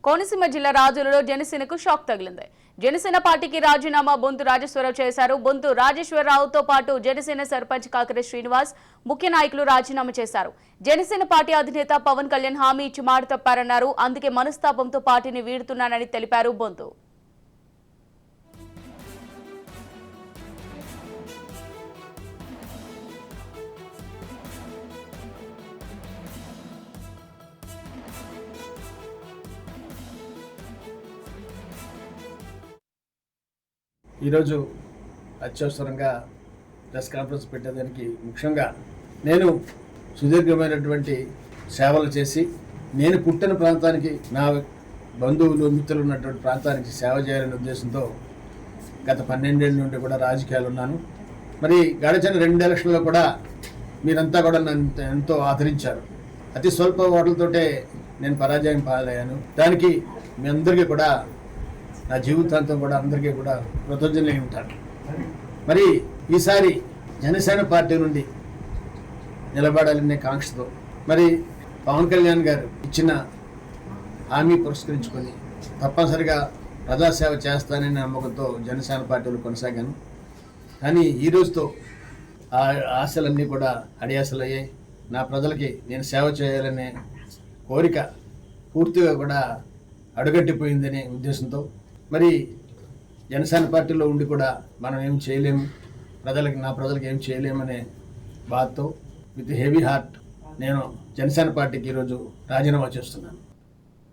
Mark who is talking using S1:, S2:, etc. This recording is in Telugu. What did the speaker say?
S1: కోనసీమ జిల్లా రాజులలో జనసేనకు షాక్ తగిలింది. జనసేన పార్టీకి రాజీనామా బొంతు రాజేశ్వరరావు చేశారు. బొంతు రాజేశ్వరరావుతో పాటు జనసేన సర్పంచ్ కాకరే శ్రీనివాస్, ముఖ్య నాయకులు రాజీనామా చేశారు. జనసేన పార్టీ అధినేత పవన్ కళ్యాణ్ హామీ ఇచ్చి మాట తప్పారన్నారు. అందుకే మనస్తాపంతో పార్టీని వీడుతున్నానని తెలిపారు బొంతు.
S2: ఈరోజు అత్యవసరంగా ప్రెస్ కాన్ఫరెన్స్ పెట్టేదానికి ముఖ్యంగా నేను సుదీర్ఘమైనటువంటి సేవలు చేసి నేను పుట్టిన ప్రాంతానికి నా బంధువులు మిత్రులు ఉన్నటువంటి ప్రాంతానికి సేవ చేయాలనే ఉద్దేశంతో గత 12 ఏళ్ళ నుండి కూడా రాజకీయాలు ఉన్నాను. మరి గడిచిన 2 ఎలక్షన్లో కూడా మీరంతా కూడా నన్ను ఎంతో ఆదరించారు. అతి స్వల్ప ఓట్లతోటే నేను పరాజయం పాలయ్యాను. దానికి మీ అందరికీ కూడా నా జీవితాంతం కూడా అందరికీ కూడా కృతజ్ఞులై ఉంటాను. మరి ఈసారి జనసేన పార్టీ నుండి నిలబడాలనే కాంక్షతో మరి పవన్ కళ్యాణ్ గారు ఇచ్చిన హామీ పురస్కరించుకొని తప్పనిసరిగా ప్రజాసేవ చేస్తానని నమ్మకంతో జనసేన పార్టీలో కొనసాగాను. కానీ ఈ రోజుతో ఆ ఆశలన్నీ కూడా అడియాసలయ్యాయి. నా ప్రజలకి నేను సేవ చేయాలనే కోరిక పూర్తిగా కూడా అడుగట్టిపోయిందనే ఉద్దేశంతో మరి జనసేన పార్టీలో ఉండి కూడా మనం ఏం చేయలేము, నా ప్రజలకు ఏం చేయలేమనే బాధతో విత్ హెవీ హార్ట్ నేను జనసేన పార్టీకి ఈరోజు రాజీనామా చేస్తున్నాను.